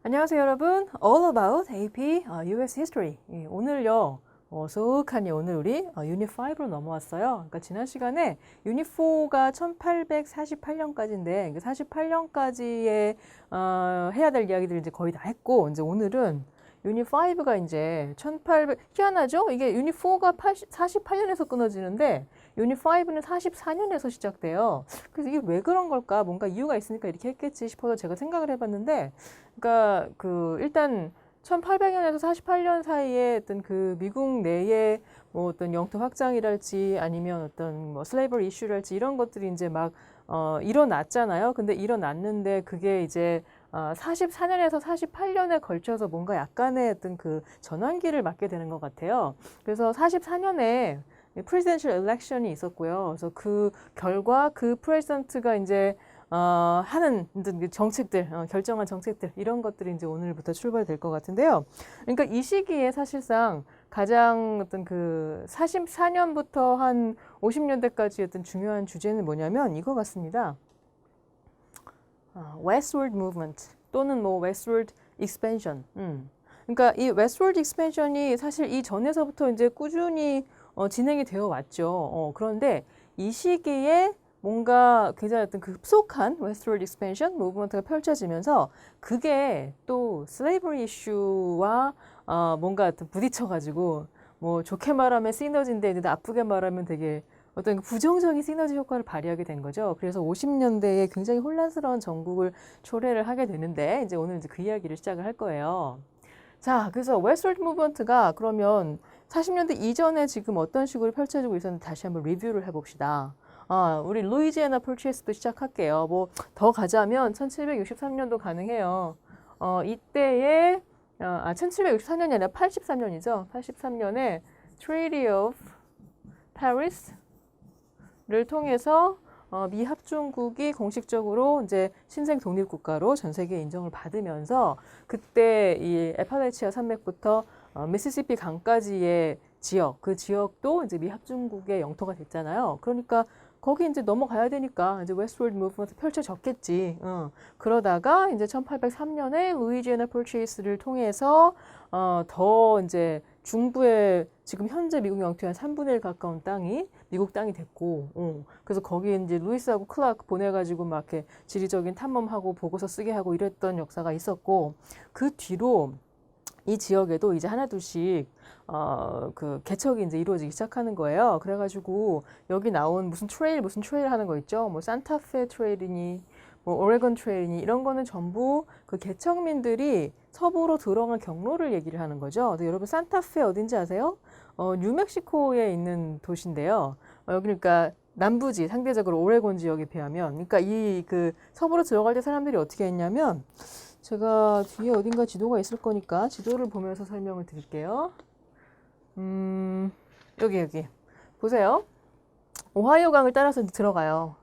안녕하세요 여러분. All about AP US History. 오늘요. 소극하니 오늘 우리 유닛 5로 넘어왔어요. 그러니까 지난 시간에 유닛 4가 1848년까지인데 48년까지에 해야 될 이야기들 이제 거의 다 했고 이제 오늘은 유닛 5가 이제 1800 희한하죠? 이게 유닛 4가 48년에서 끊어지는데 유닛 5는 44년에서 시작돼요. 그래서 이게 왜 그런 걸까? 뭔가 이유가 있으니까 이렇게 했겠지 싶어서 제가 생각을 해봤는데 그러니까 일단 1800년에서 48년 사이에 어떤 그 미국 내에 뭐 어떤 영토 확장이랄지 아니면 어떤 뭐 슬레이버리 이슈랄지 이런 것들이 이제 막 일어났잖아요. 근데 일어났는데 그게 이제 44년에서 48년에 걸쳐서 뭔가 약간의 어떤 그 전환기를 맞게 되는 것 같아요. 그래서 44년에 프레지던셜 엘렉션이 있었고요. 그래서 그 결과 그 프레지던트가 이제 하는 정책들, 결정한 정책들 이런 것들이 이제 오늘부터 출발될 것 같은데요. 그러니까 이 시기에 사실상 가장 어떤 그 44년부터 한 50년대까지 어떤 중요한 주제는 뭐냐면 이거 같습니다. Westward Movement 또는 뭐 Westward Expansion. 그러니까 이 Westward Expansion이 사실 이 전에서부터 이제 꾸준히 진행이 되어 왔죠. 그런데 이 시기에 뭔가 굉장히 어떤 급속한 Westward Expansion 무브먼트가 펼쳐지면서 그게 또 슬레이버리 이슈와 뭔가 어떤 부딪혀가지고 뭐 좋게 말하면 시너지인데 나쁘게 말하면 되게 어떤 부정적인 시너지 효과를 발휘하게 된 거죠. 그래서 50년대에 굉장히 혼란스러운 전국을 초래를 하게 되는데 이제 오늘 이제 그 이야기를 시작을 할 거예요. 자, 그래서 웨스트월드 무브먼트가 그러면 40년대 이전에 지금 어떤 식으로 펼쳐지고 있었는지 다시 한번 리뷰를 해봅시다. 우리 루이지애나 펄치에스도 시작할게요. 뭐 더 가자면 1763년도 가능해요. 이때에 1763년이 아니라 83년이죠. 83년에 Treaty of Paris 를 통해서 미 합중국이 공식적으로 이제 신생 독립국가로 전 세계에 인정을 받으면서 그때 이 에팔레치아 산맥부터 미시시피 강까지의 지역, 그 지역도 이제 미 합중국의 영토가 됐잖아요. 그러니까 거기 이제 넘어가야 되니까 이제 웨스트월드 무브먼트 펼쳐졌겠지. 그러다가 이제 1803년에 루이지애나 퍼체이스를 통해서 더 이제 중부의 지금 현재 미국 영토의 한 3분의 1 가까운 땅이 미국 땅이 됐고, 그래서 거기에 이제 루이스하고 클라크 보내가지고 막 이렇게 지리적인 탐험하고 보고서 쓰게 하고 이랬던 역사가 있었고, 그 뒤로 이 지역에도 이제 하나둘씩 그 개척이 이제 이루어지기 시작하는 거예요. 그래가지고 여기 나온 무슨 트레일 하는 거 있죠? 뭐 산타페 트레일이니 뭐 오레곤 트레일이니 이런 거는 전부 그 개척민들이 서부로 들어간 경로를 얘기를 하는 거죠. 여러분 산타페 어딘지 아세요? 뉴멕시코에 있는 도시인데요. 여기 그러니까 남부지 상대적으로 오레곤 지역에 비하면 그러니까 이 그 서부로 들어갈 때 사람들이 어떻게 했냐면 제가 뒤에 어딘가 지도가 있을 거니까 지도를 보면서 설명을 드릴게요. 여기 보세요. 오하이오 강을 따라서 들어가요.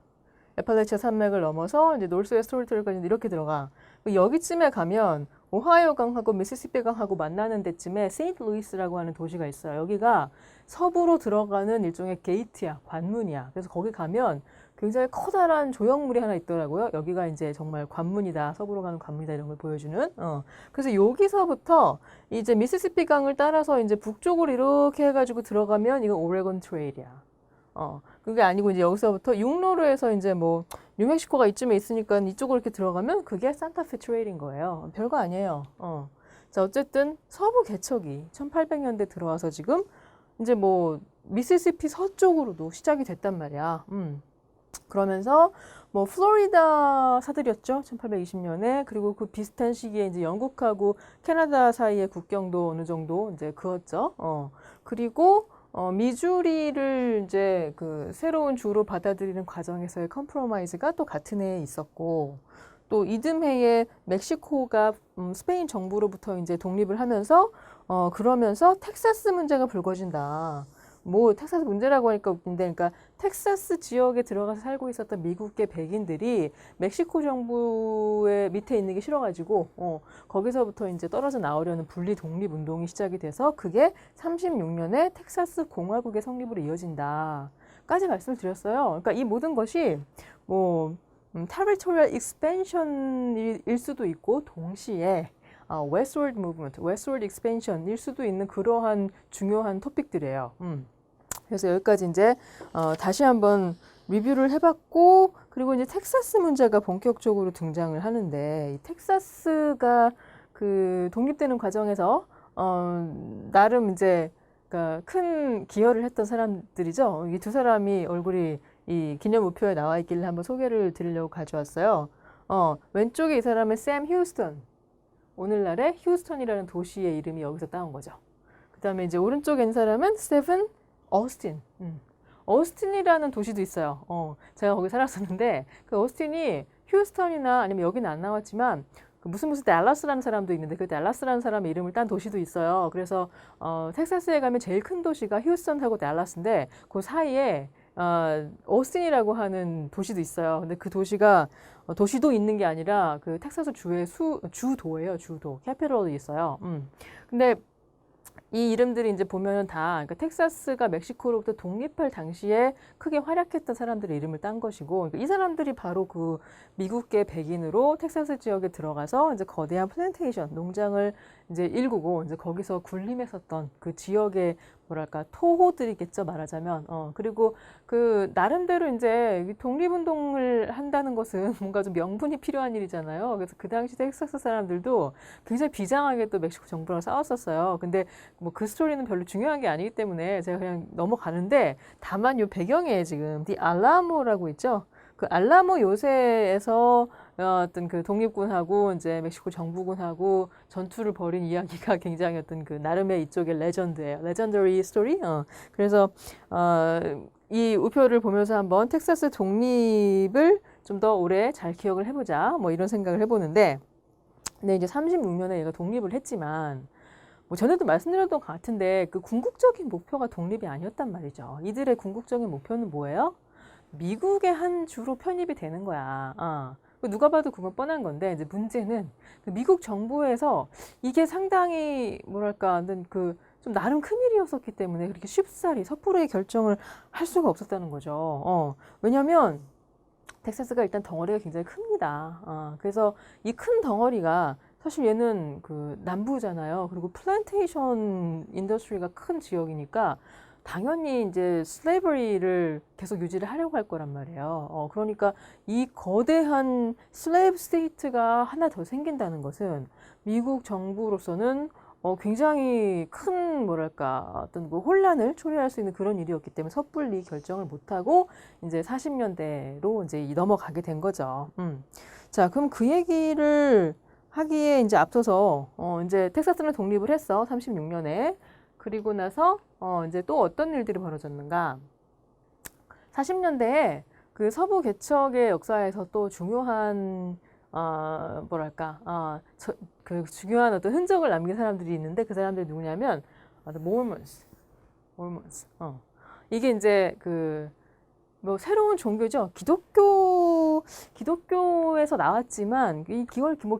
에팔레치아 산맥을 넘어서 이제 노스웨스트 스토리텔까지 이렇게 들어가. 여기쯤에 가면 오하이오 강하고 미시시피 강하고 만나는 데쯤에 세인트 루이스라고 하는 도시가 있어요. 여기가 서부로 들어가는 일종의 게이트야, 관문이야. 그래서 거기 가면 굉장히 커다란 조형물이 하나 있더라고요. 여기가 이제 정말 관문이다, 서부로 가는 관문이다 이런 걸 보여주는. 그래서 여기서부터 이제 미시시피 강을 따라서 이제 북쪽으로 이렇게 해가지고 들어가면 이거 오레곤 트레일이야. 그게 아니고 이제 여기서부터 육로로 해서 이제 뭐 뉴멕시코가 이쯤에 있으니까 이쪽으로 이렇게 들어가면 그게 산타페 트레일인 거예요. 별거 아니에요. 자, 어쨌든 서부 개척이 1800년대 들어와서 지금 이제 뭐 미시시피 서쪽으로도 시작이 됐단 말이야. 그러면서 뭐 플로리다 사들였죠. 1820년에. 그리고 그 비슷한 시기에 이제 영국하고 캐나다 사이의 국경도 어느 정도 이제 그었죠. 그리고 미주리를 이제 그 새로운 주로 받아들이는 과정에서의 컴프로마이즈가 또 같은 해에 있었고, 또 이듬해에 멕시코가 스페인 정부로부터 이제 독립을 하면서 그러면서 텍사스 문제가 불거진다. 뭐 텍사스 문제라고 하니까 웃긴데, 그러니까 텍사스 지역에 들어가서 살고 있었던 미국계 백인들이 멕시코 정부의 밑에 있는 게 싫어가지고 거기서부터 이제 떨어져 나오려는 분리 독립 운동이 시작이 돼서 그게 36년에 텍사스 공화국의 성립으로 이어진다까지 말씀을 드렸어요. 그러니까 이 모든 것이 뭐 territorial expansion일 수도 있고 동시에 westward movement, westward expansion일 수도 있는 그러한 중요한 토픽들이에요. 그래서 여기까지 이제 다시 한번 리뷰를 해봤고, 그리고 이제 텍사스 문제가 본격적으로 등장을 하는데, 이 텍사스가 그 독립되는 과정에서 나름 이제 그러니까 큰 기여를 했던 사람들이죠. 이 두 사람이 얼굴이 이 기념 우표에 나와 있길래 한번 소개를 드리려고 가져왔어요. 왼쪽에 이 사람은 샘 휴스턴. 오늘날의 휴스턴이라는 도시의 이름이 여기서 따온 거죠. 그 다음에 이제 오른쪽에 있는 사람은 스테픈 어스틴. 어스틴이라는 도시도 있어요. 제가 거기 살았었는데 그 어스틴이 휴스턴이나 아니면 여기는 안 나왔지만 그 무슨 댈러스라는 사람도 있는데 그 댈러스라는 사람의 이름을 딴 도시도 있어요. 그래서 텍사스에 가면 제일 큰 도시가 휴스턴하고 댈러스인데 그 사이에 오스틴이라고 하는 도시도 있어요. 근데 그 도시가 도시도 있는 게 아니라 그 텍사스 주의 주도예요. 주도. 캐피털이 있어요. 근데 이 이름들이 이제 보면은 다 그러니까 텍사스가 멕시코로부터 독립할 당시에 크게 활약했던 사람들의 이름을 딴 것이고 그러니까 이 사람들이 바로 그 미국계 백인으로 텍사스 지역에 들어가서 이제 거대한 플랜테이션 농장을 이제 일구고 이제 거기서 군림했었던 그 지역의 뭐랄까 토호들이겠죠 말하자면 그리고 그 나름대로 이제 독립운동을 한다는 것은 뭔가 좀 명분이 필요한 일이잖아요. 그래서 그 당시 텍사스 사람들도 굉장히 비장하게 또 멕시코 정부랑 싸웠었어요. 근데 뭐 그 스토리는 별로 중요한 게 아니기 때문에 제가 그냥 넘어가는데 다만 요 배경에 지금 디 알라모라고 있죠. 그 알라모 요새에서 어떤 그 독립군하고 이제 멕시코 정부군하고 전투를 벌인 이야기가 굉장히 어떤 그 나름의 이쪽의 레전드예요. 레전더리 스토리. 그래서 이 우표를 보면서 한번 텍사스 독립을 좀 더 오래 잘 기억을 해보자. 뭐 이런 생각을 해보는데, 근데 이제 36년에 얘가 독립을 했지만. 뭐 전에도 말씀드렸던 것 같은데 그 궁극적인 목표가 독립이 아니었단 말이죠. 이들의 궁극적인 목표는 뭐예요? 미국의 한 주로 편입이 되는 거야. 누가 봐도 그건 뻔한 건데 이제 문제는 그 미국 정부에서 이게 상당히 뭐랄까 그 좀 나름 큰 일이었었기 때문에 그렇게 쉽사리 섣부르게 결정을 할 수가 없었다는 거죠. 왜냐하면 텍사스가 일단 덩어리가 굉장히 큽니다. 그래서 이 큰 덩어리가 사실 얘는 그 남부잖아요. 그리고 플랜테이션 인더스트리가 큰 지역이니까 당연히 이제 슬레이버리를 계속 유지를 하려고 할 거란 말이에요. 그러니까 이 거대한 슬레이브 스테이트가 하나 더 생긴다는 것은 미국 정부로서는 굉장히 큰 뭐랄까 어떤 그 혼란을 초래할 수 있는 그런 일이었기 때문에 섣불리 결정을 못하고 이제 40년대로 이제 넘어가게 된 거죠. 자, 그럼 그 얘기를 하기에 이제 앞서서 이제 텍사스는 독립을 했어. 36년에. 그리고 나서 이제 또 어떤 일들이 벌어졌는가? 40년대에 그 서부 개척의 역사에서 또 중요한 뭐랄까 그 중요한 어떤 흔적을 남긴 사람들이 있는데 그 사람들이 누구냐면 Mormons. 이게 이제 그 뭐 새로운 종교죠. 기독교에서 나왔지만 이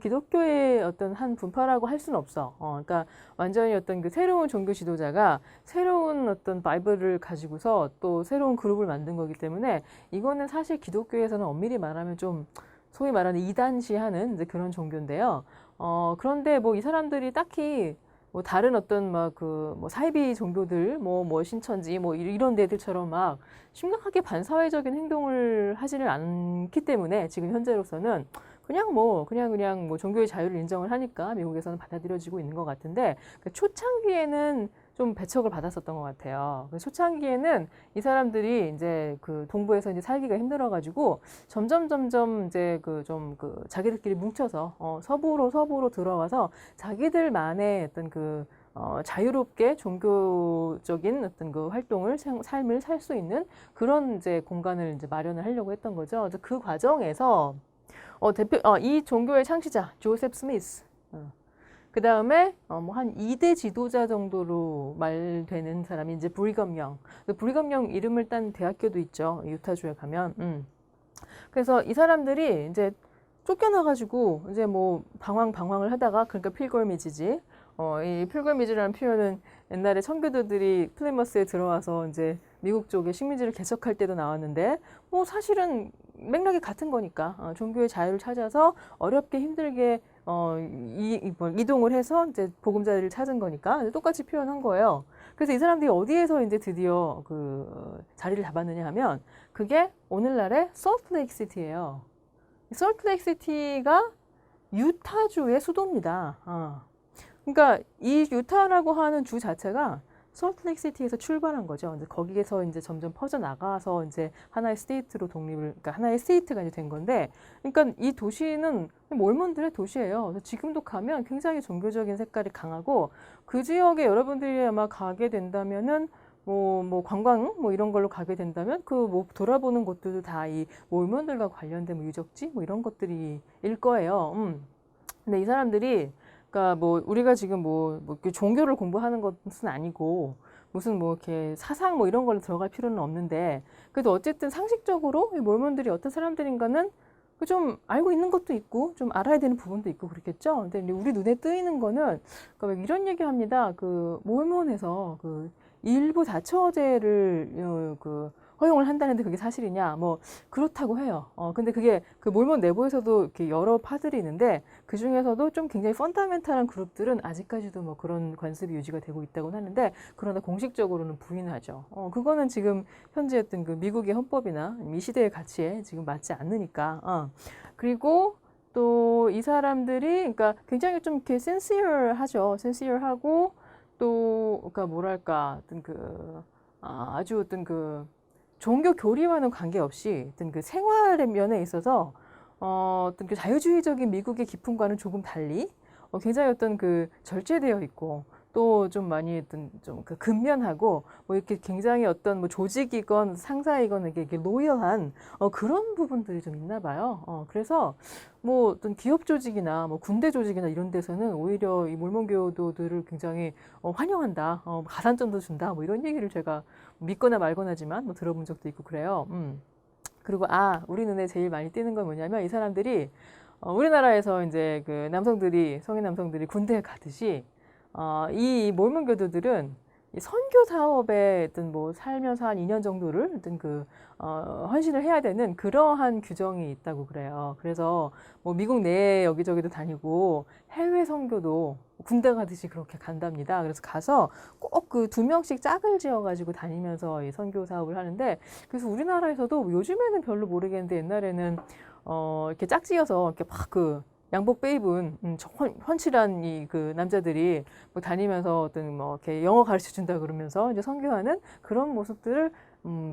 기독교의 어떤 한 분파라고 할 수는 없어. 그러니까 완전히 어떤 그 새로운 종교 지도자가 새로운 어떤 바이블을 가지고서 또 새로운 그룹을 만든 거기 때문에 이거는 사실 기독교에서는 엄밀히 말하면 좀 소위 말하는 이단시하는 이제 그런 종교인데요. 그런데 뭐 이 사람들이 딱히 뭐 다른 어떤 막 그 뭐 사이비 종교들 뭐 신천지 뭐 이런 데들처럼 막 심각하게 반사회적인 행동을 하지를 않기 때문에 지금 현재로서는 그냥 뭐 종교의 자유를 인정을 하니까 미국에서는 받아들여지고 있는 것 같은데 그 초창기에는 좀 배척을 받았었던 것 같아요. 초창기에는 이 사람들이 이제 그 동부에서 이제 살기가 힘들어가지고 점점 이제 그 자기들끼리 뭉쳐서 서부로 들어와서 자기들만의 어떤 그 자유롭게 종교적인 어떤 그 활동을 삶을 살 수 있는 그런 이제 공간을 이제 마련을 하려고 했던 거죠. 그래서 그 과정에서 이 종교의 창시자 조셉 스미스. 그 다음에 뭐 한 2대 지도자 정도로 말되는 사람이 이제 브리검영. 브리검영 이름을 딴 대학교도 있죠. 유타주에 가면. 그래서 이 사람들이 이제 쫓겨나가지고 이제 뭐 방황을 하다가 그러니까 필골미지지. 이 필골미지라는 표현은 옛날에 청교도들이 플리머스에 들어와서 이제 미국 쪽에 식민지를 개척할 때도 나왔는데 뭐 사실은 맥락이 같은 거니까 종교의 자유를 찾아서 어렵게 힘들게 이동을 해서 이제 보금자리를 찾은 거니까 똑같이 표현한 거예요. 그래서 이 사람들이 어디에서 이제 드디어 그 자리를 잡았느냐 하면 그게 오늘날의 솔트레이크 시티예요. 솔트레이크 시티가 유타주의 수도입니다. 그러니까 이 유타라고 하는 주 자체가 솔트레이크 시티에서 출발한 거죠. 이제 거기에서 이제 점점 퍼져 나가서 이제 하나의 스테이트로 그러니까 하나의 스테이트가 이제 된 건데, 그러니까 이 도시는 몰몬들의 도시예요. 그래서 지금도 가면 굉장히 종교적인 색깔이 강하고 그 지역에 여러분들이 아마 가게 된다면은 뭐 관광 뭐 이런 걸로 가게 된다면 그 뭐 돌아보는 곳들도 다 이 몰몬들과 관련된 뭐 유적지 뭐 이런 것들이 일 거예요. 근데 이 사람들이 그러니까 뭐 우리가 지금 뭐 종교를 공부하는 것은 아니고 무슨 뭐 이렇게 사상 뭐 이런 걸로 들어갈 필요는 없는데, 그래도 어쨌든 상식적으로 이 몰몬들이 어떤 사람들인가는 좀 알고 있는 것도 있고 좀 알아야 되는 부분도 있고 그렇겠죠. 근데 우리 눈에 뜨이는 거는 그러니까 이런 얘기합니다. 그 몰몬에서 그 일부 다처제를 그 허용을 한다는데 그게 사실이냐? 뭐 그렇다고 해요. 근데 그게 그 몰몬 내부에서도 이렇게 여러 파들이 있는데 그 중에서도 좀 굉장히 펀다멘탈한 그룹들은 아직까지도 뭐 그런 관습이 유지가 되고 있다고 하는데, 그러나 공식적으로는 부인하죠. 그거는 지금 현재 어떤 그 미국의 헌법이나 이 시대의 가치에 지금 맞지 않으니까. 그리고 또 이 사람들이 그러니까 굉장히 좀 이렇게 센시얼하죠. 센시얼하고 또 그러니까 뭐랄까 어떤 그 아주 어떤 그 종교 교리와는 관계없이 어떤 그 생활의 면에 있어서 어떤 그 자유주의적인 미국의 기품과는 조금 달리 굉장히 어떤 그 절제되어 있고 또 좀 많이 어떤 좀 그 근면하고 뭐 이렇게 굉장히 어떤 뭐 조직이건 상사이건 이게 로열한 그런 부분들이 좀 있나 봐요. 그래서 뭐 어떤 기업 조직이나 뭐 군대 조직이나 이런 데서는 오히려 이 몰몬교도들을 굉장히 환영한다, 가산점도 준다, 뭐 이런 얘기를 제가 믿거나 말거나지만 뭐 들어본 적도 있고 그래요. 그리고 우리 눈에 제일 많이 띄는 건 뭐냐면 이 사람들이 우리나라에서 이제 그 남성들이 성인 남성들이 군대에 가듯이 이 몰몬교도들은 이 선교 사업에 어떤 뭐 살면서 한 2년 정도를 어떤 그 헌신을 해야 되는 그러한 규정이 있다고 그래요. 그래서 뭐 미국 내에 여기저기도 다니고 해외 선교도 군대 가듯이 그렇게 간답니다. 그래서 가서 꼭 그 2명씩 짝을 지어가지고 다니면서 이 선교 사업을 하는데, 그래서 우리나라에서도 요즘에는 별로 모르겠는데 옛날에는 이렇게 짝지어서 이렇게 막 그 양복 빼입은 훤칠한 이 그 남자들이 뭐 다니면서 어떤 뭐 이렇게 영어 가르쳐 준다 그러면서 이제 선교하는 그런 모습들을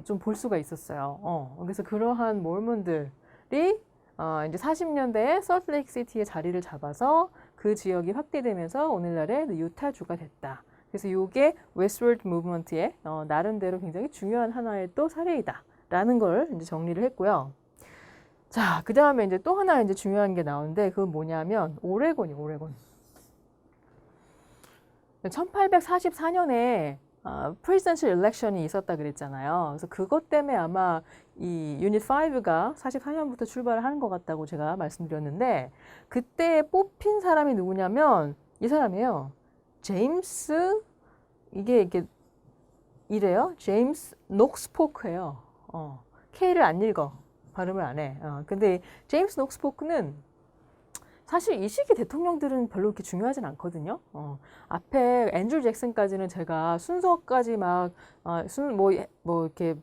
좀 볼 수가 있었어요. 그래서 그러한 몰몬들이 이제 40년대에 솔트레이크 시티에 자리를 잡아서 그 지역이 확대되면서 오늘날의 유타주가 됐다. 그래서 이게 웨스트월드 무브먼트의 나름대로 굉장히 중요한 하나의 또 사례이다라는 걸 이제 정리를 했고요. 자, 그 다음에 이제 또 하나 이제 중요한 게 나오는데 그건 뭐냐면 오레곤이에요, 오레곤. 1844년에 프레지던셜 일렉션이 있었다 그랬잖아요. 그래서 그것 때문에 아마 이 유닛 5가 44년부터 출발을 하는 것 같다고 제가 말씀드렸는데, 그때 뽑힌 사람이 누구냐면 이 사람이에요. 제임스, 이게 이래요. 제임스 녹스포크예요. K를 안 읽어. 발음을 안 해. 근데 제임스 녹스포크는 사실 이 시기 대통령들은 별로 그렇게 중요하진 않거든요. 앞에 앤드류 잭슨까지는 제가 순서까지 막 이렇게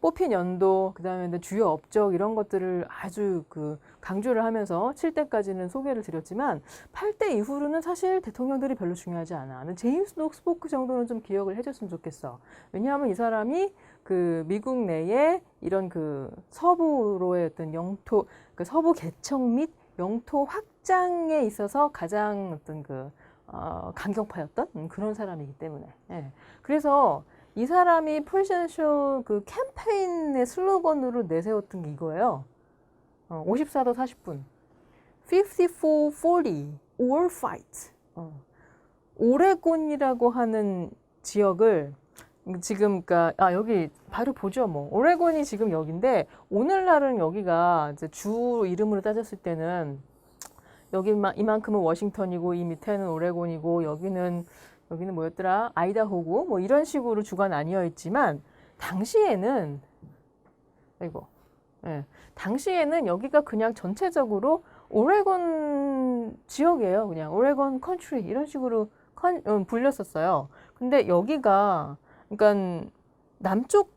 뽑힌 연도, 그다음에 주요 업적 이런 것들을 아주 그 강조를 하면서 7대까지는 소개를 드렸지만 8대 이후로는 사실 대통령들이 별로 중요하지 않아. 제임스 녹스포크 정도는 좀 기억을 해줬으면 좋겠어. 왜냐하면 이 사람이 그 미국 내에 이런 그 서부로의 어떤 영토, 그 서부 개척 및 영토 확장에 있어서 가장 어떤 그 강경파였던 그런 사람이기 때문에. 예. 그래서 이 사람이 프레지던셜 그 캠페인의 슬로건으로 내세웠던 게 이거예요. 54도 40분. 54-40 or fight. 오레곤이라고 하는 지역을 지금 그러니까 여기 바로 보죠. 뭐 오레곤이 지금 여기인데 오늘날은 여기가 이제 주 이름으로 따졌을 때는 이만큼은 워싱턴이고 이 밑에는 오레곤이고 여기는 뭐였더라? 아이다호고 뭐 이런 식으로 주가 나뉘어 있지만 당시에는 당시에는 여기가 그냥 전체적으로 오레곤 지역이에요. 그냥 오레곤 컨트리 이런 식으로 불렸었어요. 근데 여기가 그러니까 남쪽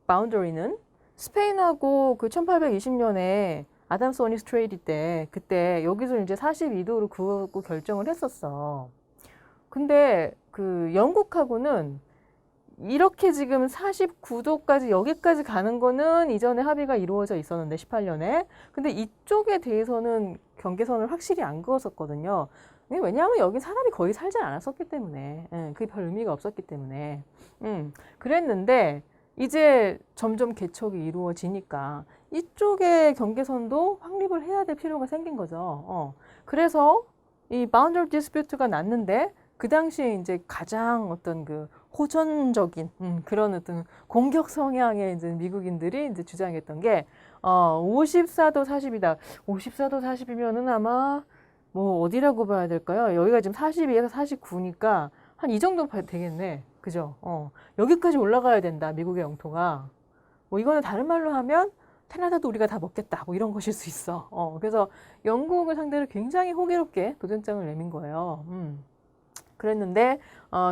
바운더리는 스페인하고 그 1820년에 아담스 원이 스트레이트 때 그때 여기서 이제 42도로 그거 결정을 했었어. 근데 그 영국하고는 이렇게 지금 49도까지 여기까지 가는 거는 이전에 합의가 이루어져 있었는데 18년에. 근데 이쪽에 대해서는 경계선을 확실히 안 그었었거든요. 왜냐하면 여기 사람이 거의 살지 않았었기 때문에. 그게 별 의미가 없었기 때문에. 그랬는데 이제 점점 개척이 이루어지니까 이쪽의 경계선도 확립을 해야 될 필요가 생긴 거죠. 그래서 이 boundary dispute가 났는데 그 당시에 이제 가장 어떤 그 호전적인 그런 어떤 공격 성향의 이제 미국인들이 이제 주장했던 게 54도 40이다. 54도 40이면은 아마 뭐 어디라고 봐야 될까요? 여기가 지금 42에서 49니까 한 이 정도 되겠네. 그죠? 여기까지 올라가야 된다. 미국의 영토가. 뭐 이거는 다른 말로 하면 캐나다도 우리가 다 먹겠다. 뭐 이런 것일 수 있어. 그래서 영국을 상대로 굉장히 호기롭게 도전장을 내민 거예요. 그랬는데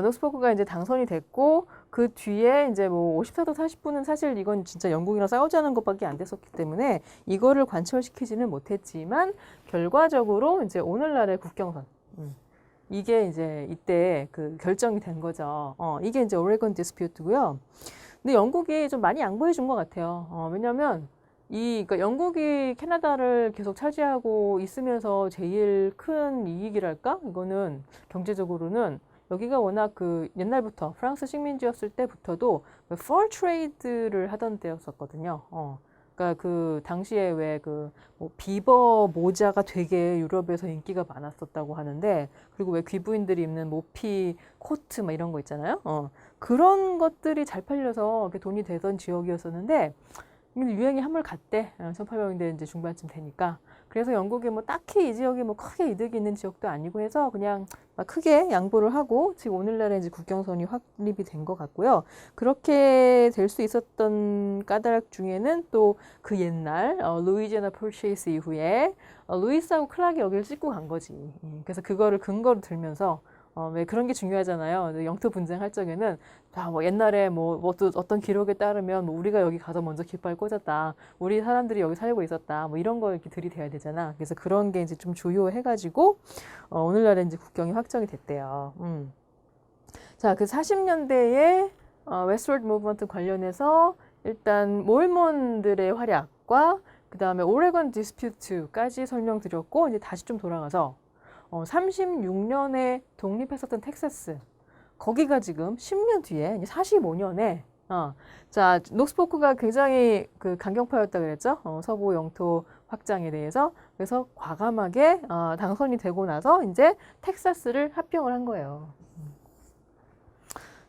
노스포크가 이제 당선이 됐고 그 뒤에 이제 뭐 54도 40분은 사실 이건 진짜 영국이랑 싸우자는 것밖에 안 됐었기 때문에 이거를 관철시키지는 못했지만 결과적으로 이제 오늘날의 국경선 이게 이제 이때 그 결정이 된 거죠. 이게 이제 오레곤 디스퓨트고요. 근데 영국이 좀 많이 양보해 준 것 같아요. 왜냐하면 그러니까 영국이 캐나다를 계속 차지하고 있으면서 제일 큰 이익이랄까? 이거는 경제적으로는 여기가 워낙 그 옛날부터 프랑스 식민지였을 때부터도 그 fur trade를 하던 때였었거든요. 그러니까 그 당시에 왜 그 뭐 비버 모자가 되게 유럽에서 인기가 많았었다고 하는데 그리고 왜 귀부인들이 입는 모피 코트 막 이런 거 있잖아요. 그런 것들이 잘 팔려서 돈이 되던 지역이었었는데 유행이 한물 갔대. 1800년대 이제 중반쯤 되니까. 그래서 영국이 뭐 딱히 이 지역이 뭐 크게 이득이 있는 지역도 아니고 해서 그냥 막 크게 양보를 하고 지금 오늘날에 이제 국경선이 확립이 된 것 같고요. 그렇게 될 수 있었던 까닭 중에는 또 그 옛날 루이지애나 퍼체이스 이후에 루이스하고 클락이 여기를 찍고 간 거지. 그래서 그거를 근거로 들면서 왜 그런 게 중요하잖아요. 영토 분쟁할 적에는 뭐 옛날에 뭐 어떤 기록에 따르면 뭐 우리가 여기 가서 먼저 깃발 꽂았다. 우리 사람들이 여기 살고 있었다. 뭐 이런 거 이렇게 들이대야 되잖아. 그래서 그런 게 이제 좀 주요해가지고 오늘날에 이제 국경이 확정이 됐대요. 자, 그 40년대에 웨스트워드 무브먼트 관련해서 일단 몰몬들의 활약과 그 다음에 오레곤 디스퓨트까지 설명드렸고 이제 다시 좀 돌아가서 36년에 독립했었던 텍사스 거기가 지금 10년 뒤에 45년에 자 노스포크가 굉장히 그 강경파였다 그랬죠. 서부 영토 확장에 대해서 그래서 과감하게 당선이 되고 나서 이제 텍사스를 합병을 한 거예요.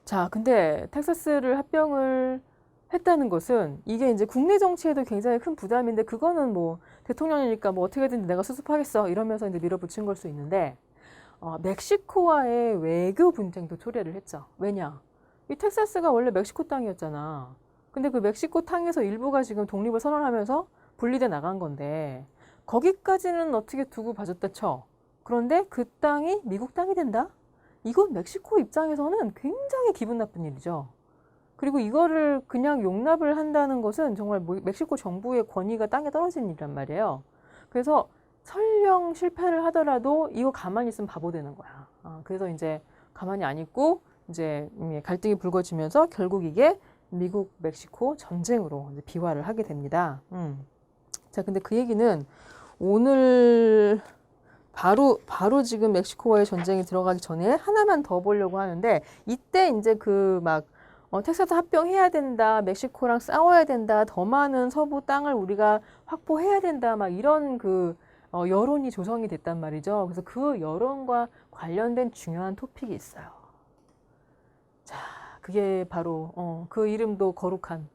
자 근데 텍사스를 합병을 했다는 것은 이게 이제 국내 정치에도 굉장히 큰 부담인데 그거는 뭐 대통령이니까 뭐 어떻게든 내가 수습하겠어 이러면서 이제 밀어붙인 걸 수 있는데 멕시코와의 외교 분쟁도 초래를 했죠. 왜냐? 이 텍사스가 원래 멕시코 땅이었잖아. 근데 그 멕시코 땅에서 일부가 지금 독립을 선언하면서 분리돼 나간 건데 거기까지는 어떻게 두고 봐줬다 쳐. 그런데 그 땅이 미국 땅이 된다? 이건 멕시코 입장에서는 굉장히 기분 나쁜 일이죠. 그리고 이거를 그냥 용납을 한다는 것은 정말 멕시코 정부의 권위가 땅에 떨어지는 일이란 말이에요. 그래서 설령 실패를 하더라도 이거 가만히 있으면 바보 되는 거야. 그래서 이제 가만히 안 있고 이제 갈등이 불거지면서 결국 이게 미국 멕시코 전쟁으로 이제 비화를 하게 됩니다. 자, 근데 그 얘기는 오늘 바로 지금 멕시코와의 전쟁이 들어가기 전에 하나만 더 보려고 하는데 이때 이제 그 막 텍사스 합병해야 된다, 멕시코랑 싸워야 된다, 더 많은 서부 땅을 우리가 확보해야 된다, 막 이런 그 여론이 조성이 됐단 말이죠. 그래서 그 여론과 관련된 중요한 토픽이 있어요. 자, 그게 바로 그 이름도 거룩한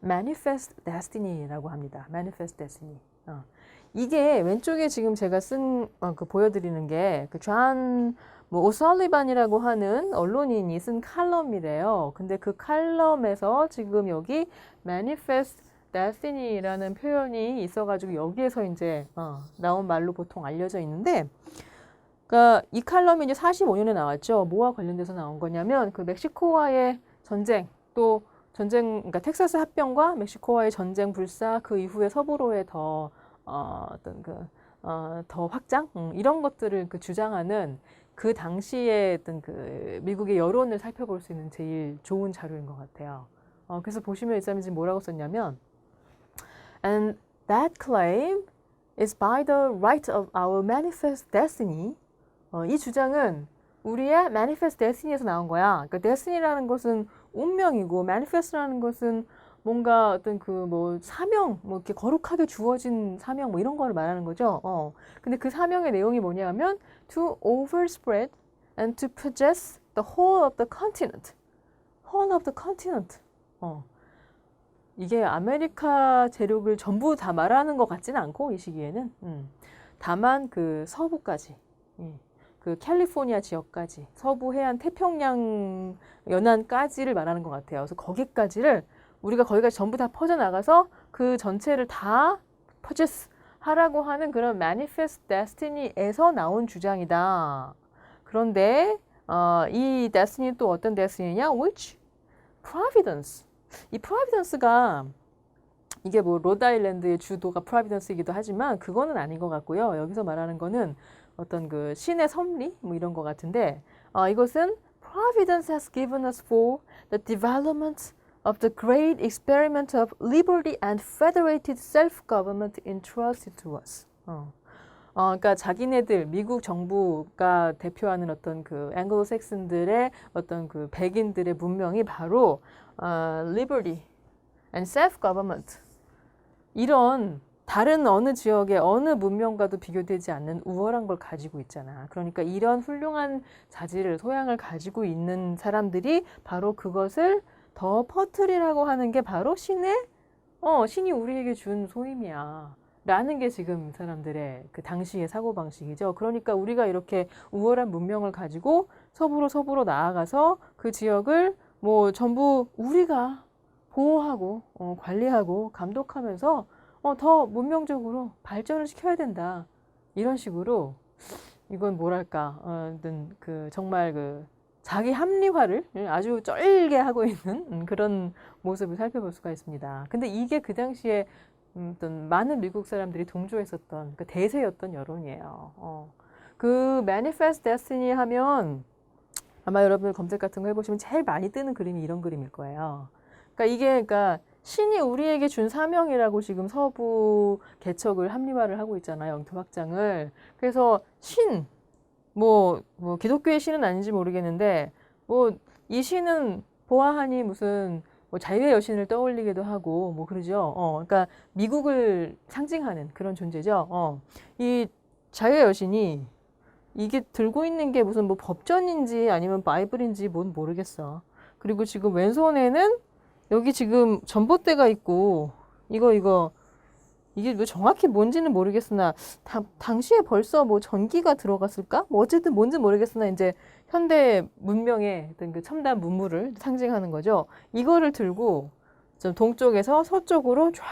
Manifest Destiny라고 합니다. Manifest Destiny. 이게 왼쪽에 지금 제가 쓴 그 보여드리는 게 그 존 뭐 오설리반이라고 하는 언론인이 쓴 칼럼이래요. 근데 그 칼럼에서 지금 여기 Manifest destiny라는 표현이 있어가지고 여기에서 이제 나온 말로 보통 알려져 있는데, 그러니까 이 칼럼이 이제 45년에 나왔죠. 뭐와 관련돼서 나온 거냐면 그 멕시코와의 전쟁, 또 전쟁, 그러니까 텍사스 합병과 멕시코와의 전쟁 불사, 그 이후에 서부로의 어떤 더 확장 이런 것들을 그 주장하는 그 당시에 어떤 그 미국의 여론을 살펴볼 수 있는 제일 좋은 자료인 것 같아요. 그래서 보시면 이 사람이 지금 뭐라고 썼냐면, and that claim is by the right of our manifest destiny. 이 주장은 우리의 manifest destiny에서 나온 거야. 그러니까 destiny라는 것은 운명이고 manifest라는 것은 뭔가 어떤 그 뭐 사명, 뭐 이렇게 거룩하게 주어진 사명 뭐 이런 거를 말하는 거죠. 근데 그 사명의 내용이 뭐냐면 to overspread and to possess the whole of the continent. whole of the continent. 이게 아메리카 대륙을 전부 다 말하는 것 같지는 않고 이 시기에는 다만 그 서부까지, 그 캘리포니아 지역까지, 서부 해안 태평양 연안까지를 말하는 것 같아요. 그래서 거기까지를 우리가 거기까지 전부 다 퍼져나가서 그 전체를 다 퍼제스 하라고 하는 그런 manifest destiny에서 나온 주장이다. 그런데 이 destiny 또 어떤 destiny냐? which? providence. 이 프로비던스가 이게 뭐 로드아일랜드의 주도가 프로비던스이기도 하지만 그거는 아닌 것 같고요. 여기서 말하는 거는 어떤 그 신의 섭리 뭐 이런 것 같은데 이것은 Providence has given us for the development of the great experiment of liberty and federated self-government entrusted to us. 그러니까 자기네들 미국 정부가 대표하는 어떤 그 앵글로색슨들의 어떤 그 백인들의 문명이 바로 liberty and self-government 이런 다른 어느 지역의 어느 문명과도 비교되지 않는 우월한 걸 가지고 있잖아. 그러니까 이런 훌륭한 자질을 소양을 가지고 있는 사람들이 바로 그것을 더 퍼뜨리라고 하는 게 바로 신이 우리에게 준 소임이야. 라는 게 지금 사람들의 그 당시의 사고방식이죠. 그러니까 우리가 이렇게 우월한 문명을 가지고 서부로 나아가서 그 지역을 뭐 전부 우리가 보호하고 관리하고 감독하면서 더 문명적으로 발전을 시켜야 된다. 이런 식으로 이건 뭐랄까 그 정말 그 자기 합리화를 아주 쩔게 하고 있는 그런 모습을 살펴볼 수가 있습니다. 근데 이게 그 당시에 어떤 많은 미국 사람들이 동조했었던 그 대세였던 여론이에요. 그 Manifest Destiny 하면 아마 여러분 검색 같은 거 해보시면 제일 많이 뜨는 그림이 이런 그림일 거예요. 그러니까 신이 우리에게 준 사명이라고 지금 서부 개척을 합리화를 하고 있잖아요. 영토 확장을. 그래서 뭐 기독교의 신은 아닌지 모르겠는데 뭐 이 신은 보아하니 무슨 뭐 자유의 여신을 떠올리기도 하고 뭐 그러죠. 그러니까 미국을 상징하는 그런 존재죠. 이 자유의 여신이 이게 들고 있는 게 무슨 뭐 법전인지 아니면 바이블인지 뭔 모르겠어. 그리고 지금 왼손에는 여기 지금 전봇대가 있고 이게 뭐 정확히 뭔지는 모르겠으나 당시에 벌써 뭐 전기가 들어갔을까? 뭐 어쨌든 뭔지 모르겠으나 이제 현대 문명의 어떤 그 첨단 문물을 상징하는 거죠. 이거를 들고 좀 동쪽에서 서쪽으로 쫙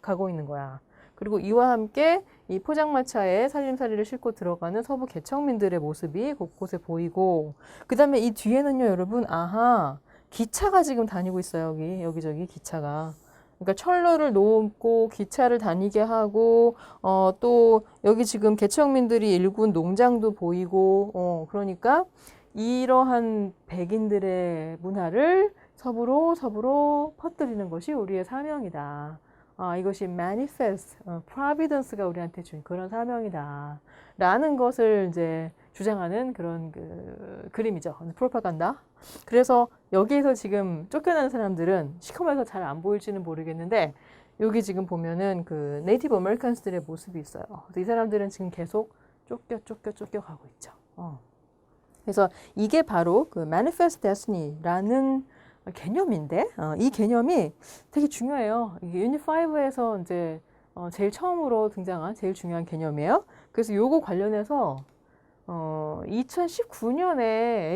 가고 있는 거야. 그리고 이와 함께 이 포장마차에 살림살이를 싣고 들어가는 서부 개척민들의 모습이 곳곳에 보이고 그 다음에 이 뒤에는요 여러분 기차가 지금 다니고 있어요. 여기저기 기차가. 그러니까 철로를 놓고 기차를 다니게 하고 또 여기 지금 개척민들이 일군 농장도 보이고 그러니까 이러한 백인들의 문화를 서부로 퍼뜨리는 것이 우리의 사명이다. 이것이 manifest, providence가 우리한테 준 그런 사명이다. 라는 것을 이제 주장하는 그런 그 그림이죠. 프로파간다. 그래서 여기에서 지금 쫓겨나는 사람들은 시커매서 잘 안 보일지는 모르겠는데 여기 지금 보면은 그 네이티브 아메리칸스들의 모습이 있어요. 이 사람들은 지금 계속 쫓겨가고 있죠. 그래서 이게 바로 그 manifest destiny라는 개념인데 이 개념이 되게 중요해요. 이게 유닛 5에서 이제 제일 처음으로 등장한 제일 중요한 개념이에요. 그래서 요거 관련해서 2019년에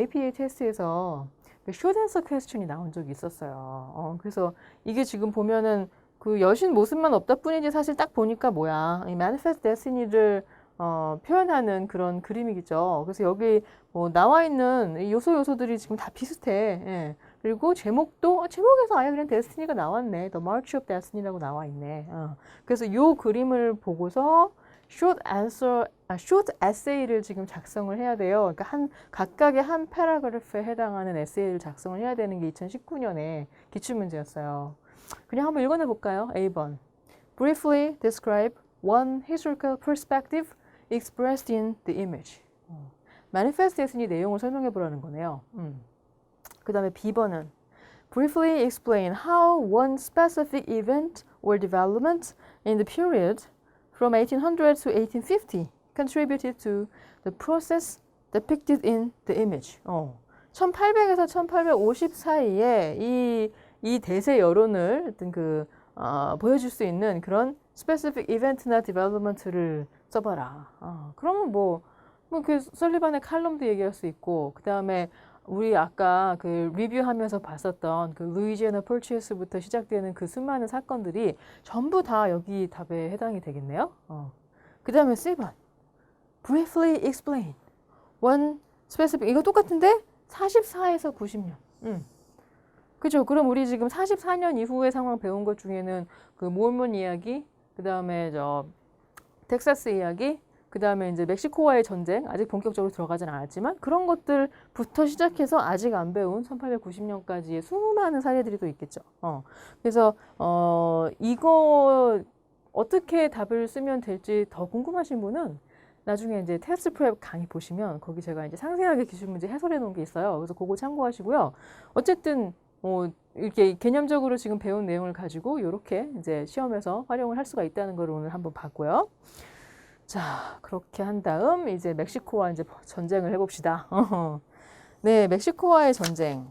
APA 테스트에서 쇼 댄서 퀘스천이 나온 적이 있었어요. 그래서 이게 지금 보면은 그 여신 모습만 없다 뿐이지 사실 딱 보니까 뭐야. 이 Manifest Destiny를 표현하는 그런 그림이겠죠. 그래서 여기 뭐 나와 있는 이 요소들이 지금 다 비슷해. 예. 그리고 제목에서 아예 그냥 데스티니가 나왔네. The March of Destiny라고 나와 있네. 그래서 요 그림을 보고서 short essay를 지금 작성을 해야 돼요. 그러니까 각각의 한 패러그래프에 해당하는 에세이를 작성을 해야 되는 게 2019년에 기출문제였어요. 그냥 한번 읽어내 볼까요? A번. Briefly describe one historical perspective expressed in the image. Manifest Destiny 내용을 설명해 보라는 거네요. 그 다음에 B번은 Briefly explain how one specific event or development in the period from 1800 to 1850 contributed to the process depicted in the image. 1800에서 1850 사이에 이 대세 여론을 어떤 보여줄 수 있는 그런 specific event나 development를 써봐라. 그러면 그 설리반의 칼럼도 얘기할 수 있고, 그 다음에 우리 아까 그 리뷰하면서 봤었던 그 루이지애나 펄치우스부터 시작되는 그 수많은 사건들이 전부 다 여기 답에 해당이 되겠네요. 그 다음에 C번. Briefly explain one specific. 이거 똑같은데 44에서 90년. 그죠? 그럼 우리 지금 44년 이후의 상황 배운 것 중에는 그 몰몬 이야기, 그 다음에 텍사스 이야기, 그 다음에 이제 멕시코와의 전쟁, 아직 본격적으로 들어가진 않았지만 그런 것들부터 시작해서 아직 안 배운 1890년까지의 수많은 사례들이 또 있겠죠. 그래서 이거 어떻게 답을 쓰면 될지 더 궁금하신 분은 나중에 이제 테스트 프랩 강의 보시면 거기 제가 이제 상세하게 기출문제 해설해 놓은 게 있어요. 그래서 그거 참고하시고요. 어쨌든 이렇게 개념적으로 지금 배운 내용을 가지고 이렇게 이제 시험에서 활용을 할 수가 있다는 걸 오늘 한번 봤고요. 자, 그렇게 한 다음 이제 멕시코와 이제 전쟁을 해봅시다. 네, 멕시코와의 전쟁.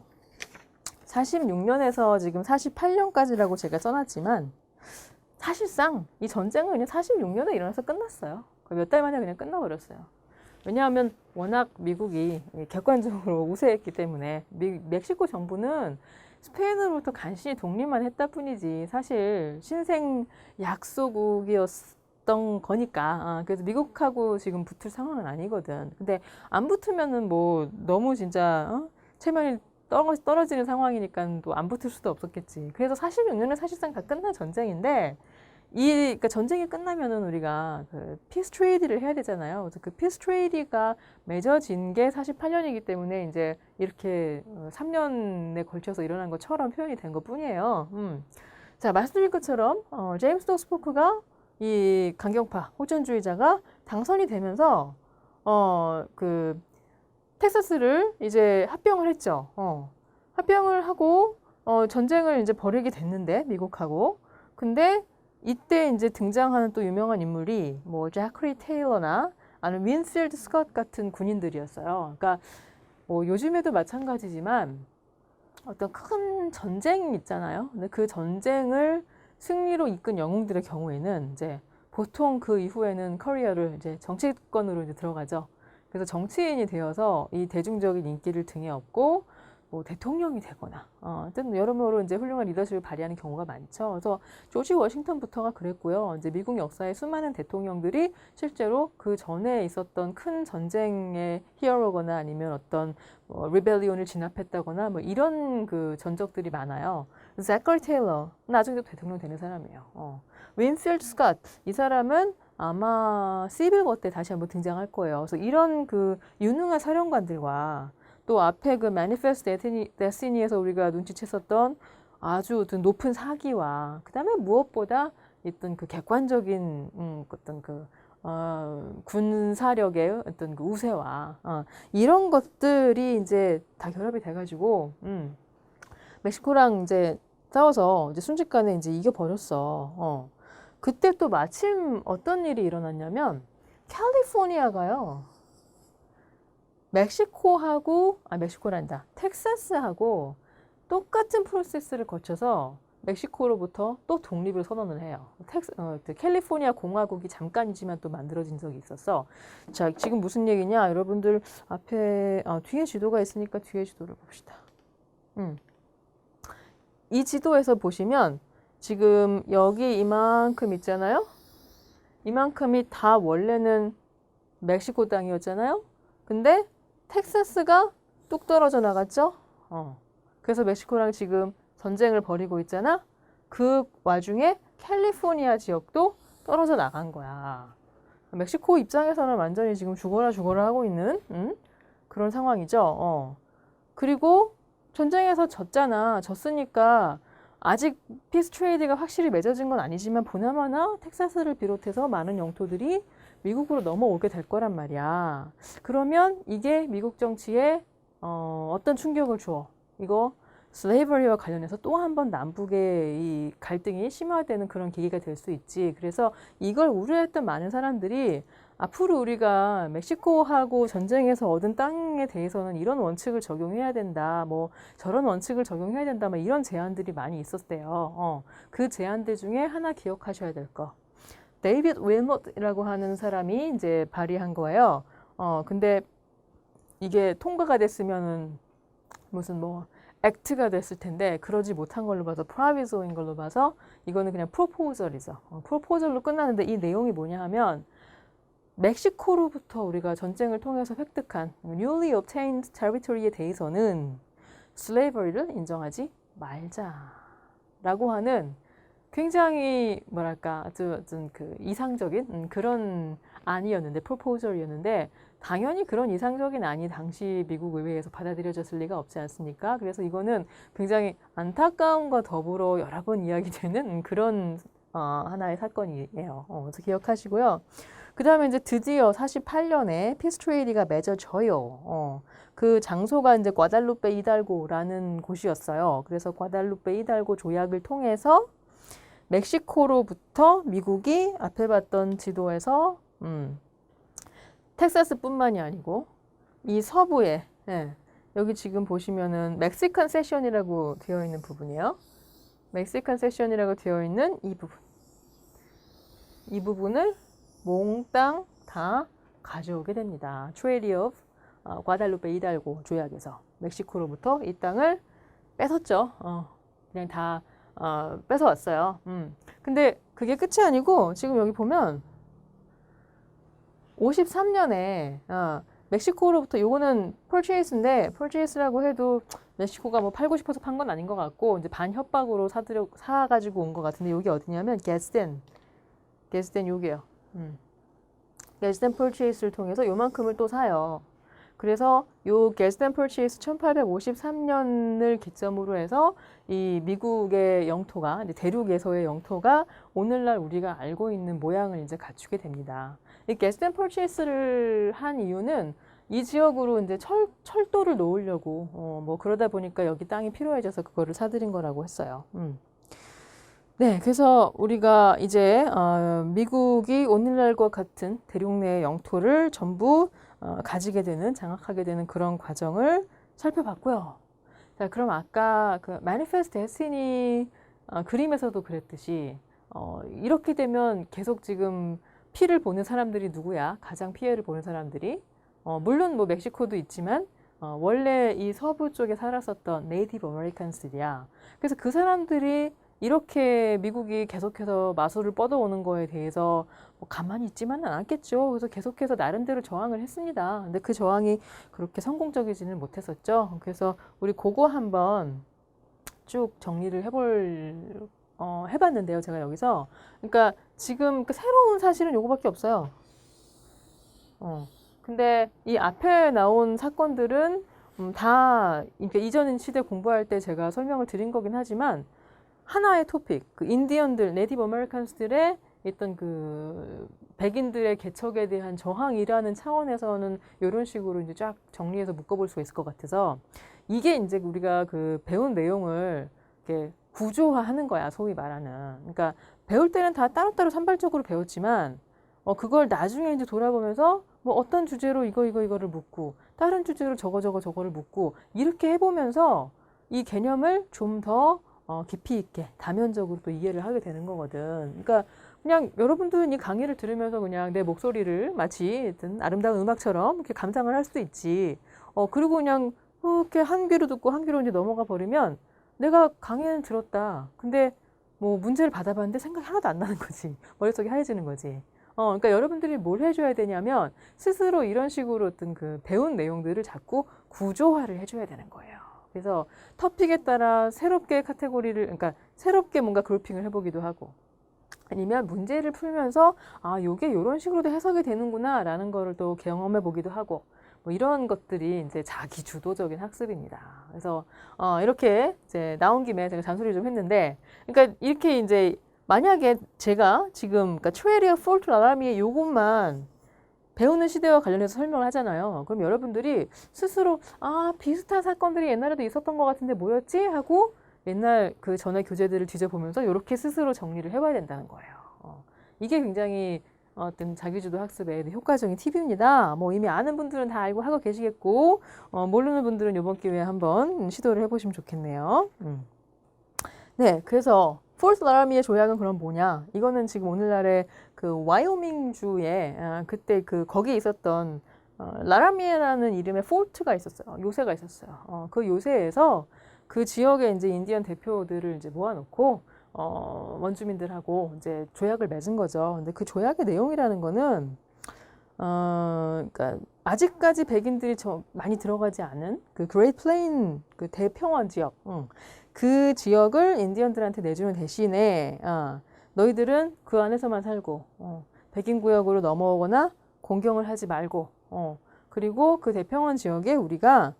46년에서 지금 48년까지라고 제가 써놨지만 사실상 이 전쟁은 그냥 46년에 일어나서 끝났어요. 몇 달 만에 그냥 끝나버렸어요. 왜냐하면 워낙 미국이 객관적으로 우세했기 때문에 멕시코 정부는 스페인으로부터 간신히 독립만 했다 뿐이지 사실 신생 약소국이었던 거니까. 그래서 미국하고 지금 붙을 상황은 아니거든. 근데 안 붙으면은 너무 진짜 체면이 떨어지는 상황이니까 또 안 붙을 수도 없었겠지. 그래서 46년은 사실상 다 끝난 전쟁인데 그러니까 전쟁이 끝나면은 우리가 그 피스 트레이디를 해야 되잖아요. 그래서 그 피스 트레이디가 맺어진 게 48년이기 때문에 이제 이렇게 3년에 걸쳐서 일어난 것처럼 표현이 된 것뿐이에요. 자, 말씀드린 것처럼 제임스 도스포크가 이 강경파 호전주의자가 당선이 되면서 그 텍사스를 이제 합병을 했죠. 합병을 하고 전쟁을 이제 벌이게 됐는데 미국하고. 근데 이때 이제 등장하는 또 유명한 인물이 자크리 테일러나 아니면 윈필드 스콧 같은 군인들이었어요. 그러니까 요즘에도 마찬가지지만 어떤 큰 전쟁 있잖아요. 근데 그 전쟁을 승리로 이끈 영웅들의 경우에는 이제 보통 그 이후에는 커리어를 이제 정치권으로 이제 들어가죠. 그래서 정치인이 되어서 이 대중적인 인기를 등에 업고 대통령이 되거나, 어쨌든 여러모로 이제 훌륭한 리더십을 발휘하는 경우가 많죠. 그래서 조지 워싱턴부터가 그랬고요. 이제 미국 역사의 수많은 대통령들이 실제로 그 전에 있었던 큰 전쟁의 히어로거나 아니면 어떤 리벨리온을 진압했다거나 이런 그 전적들이 많아요. 자커리 테일러 나중에 대통령 되는 사람이에요. 윈필드 스콧 이 사람은 아마 시빌워 때 다시 한번 등장할 거예요. 그래서 이런 그 유능한 사령관들과 또 앞에 그 Manifest Destiny에서 우리가 눈치챘었던 아주 높은 사기와 그 다음에 무엇보다 있던 그 객관적인 어떤 그 군사력의 어떤 그 우세와 이런 것들이 이제 다 결합이 돼가지고 멕시코랑 이제 싸워서 이제 순식간에 이제 이겨버렸어. 그때 또 마침 어떤 일이 일어났냐면 캘리포니아가요. 멕시코란다. 텍사스하고 똑같은 프로세스를 거쳐서 멕시코로부터 또 독립을 선언을 해요. 캘리포니아 공화국이 잠깐이지만 또 만들어진 적이 있었어. 자, 지금 무슨 얘기냐? 여러분들 앞에 뒤에 지도가 있으니까 뒤에 지도를 봅시다. 이 지도에서 보시면 지금 여기 이만큼 있잖아요. 이만큼이 다 원래는 멕시코 땅이었잖아요. 근데 텍사스가 뚝 떨어져 나갔죠. 그래서 멕시코랑 지금 전쟁을 벌이고 있잖아. 그 와중에 캘리포니아 지역도 떨어져 나간 거야. 멕시코 입장에서는 완전히 지금 죽어라 하고 있는 그런 상황이죠. 그리고 전쟁에서 졌잖아. 졌으니까 아직 피스 트레이드가 확실히 맺어진 건 아니지만 보나마나 텍사스를 비롯해서 많은 영토들이 미국으로 넘어오게 될 거란 말이야. 그러면 이게 미국 정치에 어떤 충격을 줘? 이거 슬레이버리와 관련해서 또 한 번 남북의 이 갈등이 심화되는 그런 계기가 될 수 있지. 그래서 이걸 우려했던 많은 사람들이 앞으로 우리가 멕시코하고 전쟁에서 얻은 땅에 대해서는 이런 원칙을 적용해야 된다. 뭐 저런 원칙을 적용해야 된다. 뭐 이런 제안들이 많이 있었대요. 그 제안들 중에 하나 기억하셔야 될 거. 데이빗 윌못이라고 하는 사람이 이제 발의한 거예요. 근데 이게 통과가 됐으면은 무슨 뭐 액트가 됐을 텐데 그러지 못한 걸로 봐서 프라비소인 걸로 봐서 이거는 그냥 프로포절이죠. 프로포절로 끝나는데 이 내용이 뭐냐 하면 멕시코로부터 우리가 전쟁을 통해서 획득한 newly obtained territory에 대해서는 slavery를 인정하지 말자라고 하는 굉장히 뭐랄까 좀 그 이상적인 그런 안이었는데 프로포절이었는데 당연히 그런 이상적인 안이 당시 미국 의회에서 받아들여졌을 리가 없지 않습니까? 그래서 이거는 굉장히 안타까움과 더불어 여러 번 이야기되는 그런 하나의 사건이에요. 그래서 기억하시고요. 그 다음에 이제 드디어 48년에 피스 트레이디가 맺어져요. 그 장소가 이제 과달루페 이달고라는 곳이었어요. 그래서 과달루페 이달고 조약을 통해서 멕시코로부터 미국이 앞에 봤던 지도에서 텍사스뿐만이 아니고 이 서부에 여기 지금 보시면은 멕시칸 세션이라고 되어 있는 부분이에요. 멕시칸 세션이라고 되어 있는 이 부분. 이 부분을 몽땅 다 가져오게 됩니다. 트레이티 오브 과달루페 이달고 조약에서 멕시코로부터 이 땅을 뺏었죠. 그냥 다 뺏어왔어요. 근데 그게 끝이 아니고 지금 여기 보면 53년에 멕시코로부터 요거는 purchase인데 purchase라고 해도 멕시코가 뭐 팔고 싶어서 판 건 아닌 것 같고 이제 반협박으로 사가지고 온 것 같은데 여기 어디냐면 게스덴 요게요. 게스덴 purchase를 통해서 요만큼을 또 사요. 그래서 요 게스덴 purchase 1853년을 기점으로 해서 이 미국의 영토가 이제 대륙에서의 영토가 오늘날 우리가 알고 있는 모양을 이제 갖추게 됩니다. 이 게스덴 purchase를 한 이유는 이 지역으로 이제 철도를 놓으려고 뭐 그러다 보니까 여기 땅이 필요해져서 그거를 사들인 거라고 했어요. 네, 그래서 우리가 이제 미국이 오늘날과 같은 대륙 내 영토를 전부 가지게 되는, 장악하게 되는 그런 과정을 살펴봤고요. 자, 그럼 아까 그 Manifest Destiny 그림에서도 그랬듯이 이렇게 되면 계속 지금 피를 보는 사람들이 누구야? 가장 피해를 보는 사람들이 물론 뭐 멕시코도 있지만 원래 이 서부 쪽에 살았었던 네이티브 아메리칸스들이야. 그래서 그 사람들이 이렇게 미국이 계속해서 마술을 뻗어오는 거에 대해서 뭐 가만히 있지만은 않겠죠. 그래서 계속해서 나름대로 저항을 했습니다. 근데 그 저항이 그렇게 성공적이지는 못했었죠. 그래서 우리 그거 한번 쭉 정리를 해봤는데요. 제가 여기서. 그러니까 지금 그 새로운 사실은 요거밖에 없어요. 근데 이 앞에 나온 사건들은 다 그러니까 이전 시대 공부할 때 제가 설명을 드린 거긴 하지만 하나의 토픽, 그 인디언들, 네이티브 아메리칸스들의 있던 그 백인들의 개척에 대한 저항이라는 차원에서는 이런 식으로 이제 쫙 정리해서 묶어볼 수 있을 것 같아서 이게 이제 우리가 그 배운 내용을 이렇게 구조화하는 거야, 소위 말하는. 그러니까 배울 때는 다 따로따로 산발적으로 배웠지만 그걸 나중에 이제 돌아보면서 뭐 어떤 주제로 이거를 묻고 다른 주제로 저거를 묻고 이렇게 해보면서 이 개념을 좀 더 깊이 있게 다면적으로 또 이해를 하게 되는 거거든. 그러니까 그냥 여러분들은 이 강의를 들으면서 그냥 내 목소리를 마치 어떤 아름다운 음악처럼 이렇게 감상을 할 수도 있지. 그리고 그냥 이렇게 한 귀로 듣고 한 귀로 이제 넘어가 버리면 내가 강의는 들었다. 근데 뭐 문제를 받아봤는데 생각이 하나도 안 나는 거지. 머릿속이 하얘지는 거지. 그러니까 여러분들이 뭘 해줘야 되냐면 스스로 이런 식으로 어떤 그 배운 내용들을 자꾸 구조화를 해줘야 되는 거예요. 그래서 토픽에 따라 새롭게 카테고리를, 그러니까 새롭게 뭔가 그룹핑을 해보기도 하고, 아니면 문제를 풀면서 아, 요게 이런 식으로도 해석이 되는구나라는 거를 또 경험해 보기도 하고, 뭐 이런 것들이 이제 자기 주도적인 학습입니다. 그래서 이렇게 이제 나온 김에 제가 잔소리 좀 했는데, 그러니까 이렇게 이제 만약에 제가 지금 그러니까 트레리어 폴트 라라미의 요것만 배우는 시대와 관련해서 설명을 하잖아요. 그럼 여러분들이 스스로 아, 비슷한 사건들이 옛날에도 있었던 것 같은데 뭐였지? 하고 옛날 그 전에 교재들을 뒤져보면서 이렇게 스스로 정리를 해봐야 된다는 거예요. 이게 굉장히 어떤 자기주도 학습의 효과적인 팁입니다. 뭐 이미 아는 분들은 다 알고 하고 계시겠고, 모르는 분들은 이번 기회에 한번 시도를 해보시면 좋겠네요. 네, 그래서 폴트 라라미의 조약은 그럼 뭐냐? 이거는 지금 오늘날의 그 와이오밍 주에 그때 그 거기에 있었던 라라미라는 이름의 폴트가 있었어요. 요새가 있었어요. 그 요새에서 그 지역의 이제 인디언 대표들을 이제 모아놓고 원주민들하고 이제 조약을 맺은 거죠. 근데 그 조약의 내용이라는 거는 그러니까 아직까지 백인들이 많이 들어가지 않은 그 그레이트 플레인 그 대평원 지역, 그 지역을 인디언들한테 내주는 대신에 너희들은 그 안에서만 살고 백인 구역으로 넘어오거나 공경을 하지 말고 그리고 그 대평원 지역에 우리가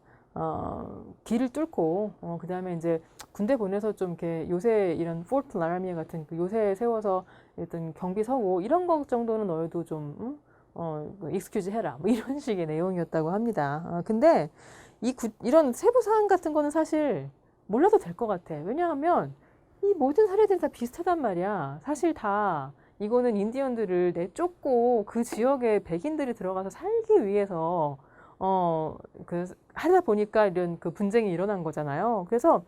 길을 뚫고 그 다음에 이제 군대 보내서 좀 이렇게 요새 이런 폴트 라라미에 같은 그 요새 세워서 어떤 경비 서고 이런 것 정도는 너희도 좀 익스큐즈 해라 뭐 이런 식의 내용이었다고 합니다. 근데 이런 세부 사항 같은 거는 사실 몰라도 될 것 같아. 왜냐하면 이 모든 사례들이 다 비슷하단 말이야. 사실 다 이거는 인디언들을 내쫓고 그 지역에 백인들이 들어가서 살기 위해서 하다 보니까 이런 그 분쟁이 일어난 거잖아요. 그래서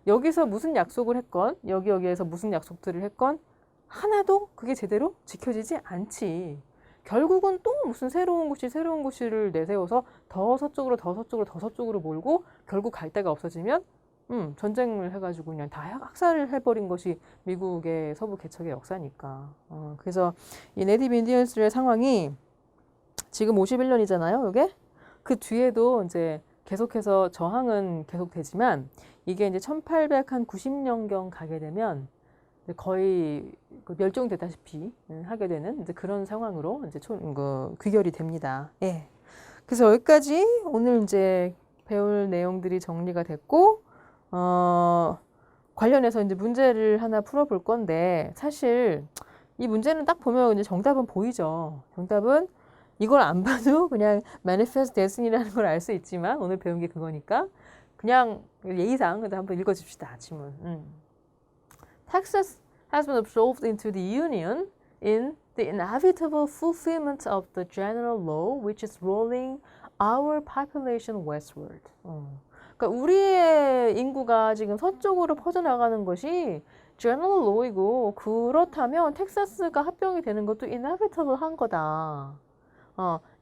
여기서 무슨 약속을 했건 여기에서 무슨 약속들을 했건 하나도 그게 제대로 지켜지지 않지. 결국은 또 무슨 새로운 곳을 내세워서 더 서쪽으로 몰고 결국 갈 데가 없어지면 전쟁을 해가지고 그냥 다 학살을 해버린 것이 미국의 서부 개척의 역사니까. 그래서 이 네이티브 인디언스의 상황이 지금 51년이잖아요, 이게? 그 뒤에도 이제 계속해서 저항은 계속되지만 이게 이제 1890년경 가게 되면 거의 멸종되다시피 하게 되는 이제 그런 상황으로 이제 귀결이 됩니다. 예. 그래서 여기까지 오늘 이제 배울 내용들이 정리가 됐고, 관련해서 이제 문제를 하나 풀어볼 건데, 사실 이 문제는 딱 보면 이제 정답은 보이죠. 정답은 이걸 안 봐도 그냥 manifest destiny라는 걸 알 수 있지만, 오늘 배운 게 그거니까, 그냥 예의상 한번 읽어줍시다, 지문. Texas has been absorbed into the Union in the inevitable fulfillment of the general law which is rolling our population westward. 그러니까 우리의 인구가 지금 서쪽으로 퍼져나가는 것이 general law이고 그렇다면 텍사스가 합병이 되는 것도 inevitable 한 거다.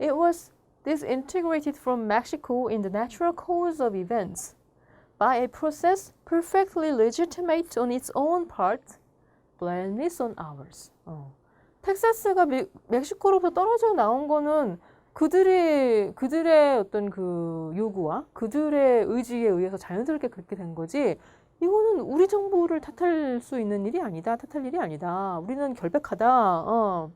It was disintegrated from Mexico in the natural course of events by a process perfectly legitimate on its own part, blameless on ours. 텍사스가 멕시코로부터 떨어져 나온 거는 그들의 어떤 그 요구와 그들의 의지에 의해서 자연스럽게 그렇게 된 거지. 이거는 우리 정부를 탓할 수 있는 일이 아니다. 탓할 일이 아니다. 우리는 결백하다.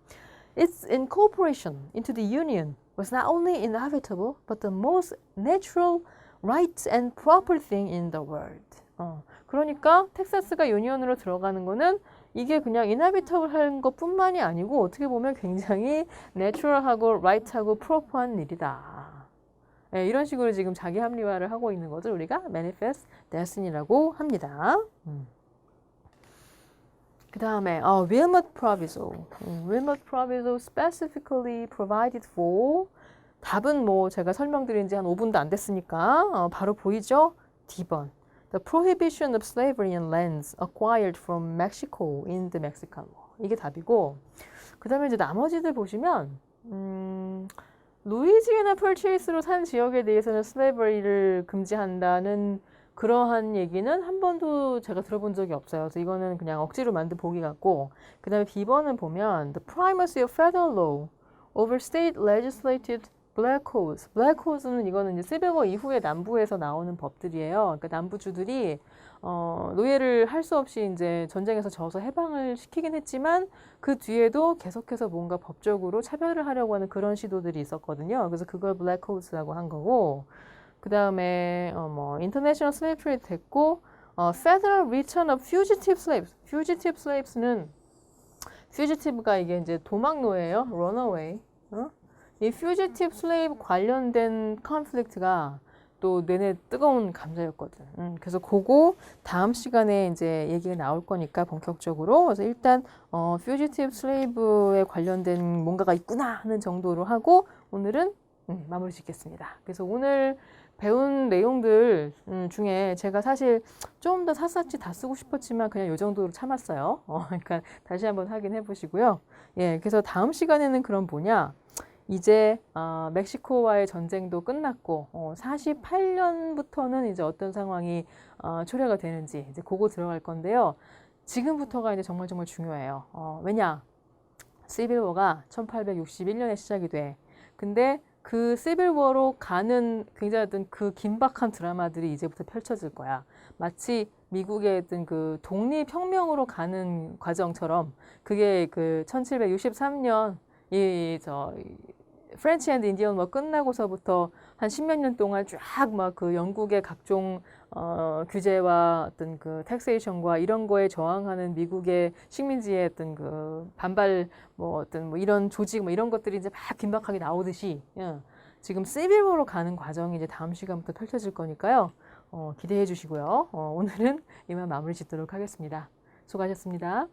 Its incorporation into the Union was not only inevitable, but the most natural, right and proper thing in the world. 그러니까 텍사스가 유니언으로 들어가는 거는 이게 그냥 inevitable 한 것뿐만이 아니고 어떻게 보면 굉장히 natural하고 right하고 proper한 일이다. 네, 이런 식으로 지금 자기 합리화를 하고 있는 것을 우리가 manifest destiny라고 합니다. 그 다음에 Wilmot Proviso. Wilmot Proviso specifically provided for 답은 뭐 제가 설명드린 지 한 5분도 안 됐으니까 바로 보이죠? D번. The prohibition of slavery in lands acquired from Mexico in the Mexican Law. 이게 답이고, 그 다음에 이제 나머지들 보시면, 루이지애나 펄체이스로 산 지역에 대해서는 slavery를 금지한다는 그러한 얘기는 한 번도 제가 들어본 적이 없어요. 그래서 이거는 그냥 억지로 만든 보기 같고, 그 다음에 B번은 보면 The primacy of federal law over state legislated black codes. black codes는 이거는 이제 시빌워 이후에 남부에서 나오는 법들이에요. 그러니까 남부주들이 노예를 할 수 없이 이제 전쟁에서 져서 해방을 시키긴 했지만 그 뒤에도 계속해서 뭔가 법적으로 차별을 하려고 하는 그런 시도들이 있었거든요. 그래서 그걸 black codes라고 한 거고, 그 다음에 뭐 international slave trade 됐고, federal return of fugitive slaves. fugitive slaves는 fugitive가 이게 이제 도망 노예예요. runaway. 이 fugitive slave 관련된 컨플릭트가 또 내내 뜨거운 감자였거든. 그래서 그거 다음 시간에 이제 얘기가 나올 거니까 본격적으로. 그래서 일단 fugitive slave에 관련된 뭔가가 있구나 하는 정도로 하고 오늘은 마무리 짓겠습니다. 그래서 오늘 배운 내용들 중에 제가 사실 좀 더 샅샅이 다 쓰고 싶었지만 그냥 이 정도로 참았어요. 그러니까 다시 한번 확인해 보시고요. 예, 그래서 다음 시간에는 그럼 뭐냐? 이제 멕시코와의 전쟁도 끝났고 48년부터는 이제 어떤 상황이 초래가 되는지 이제 그거 들어갈 건데요. 지금부터가 이제 정말 중요해요. 왜냐? 시빌워가 1861년에 시작이 돼. 근데 그 시빌워로 가는 굉장히 어떤 그 긴박한 드라마들이 이제부터 펼쳐질 거야. 마치 미국의 어떤 그 독립혁명으로 가는 과정처럼 그게 그 1763년 프렌치 앤드 인디언 워 끝나고서부터 한 10몇 년 동안 쫙 막 그 영국의 각종 규제와 어떤 그 텍세이션과 이런 거에 저항하는 미국의 식민지의 어떤 그 반발 뭐 어떤 뭐 이런 조직 뭐 이런 것들이 이제 막 긴박하게 나오듯이 지금 시빌워로 가는 과정이 이제 다음 시간부터 펼쳐질 거니까요. 기대해 주시고요. 오늘은 이만 마무리 짓도록 하겠습니다. 수고하셨습니다.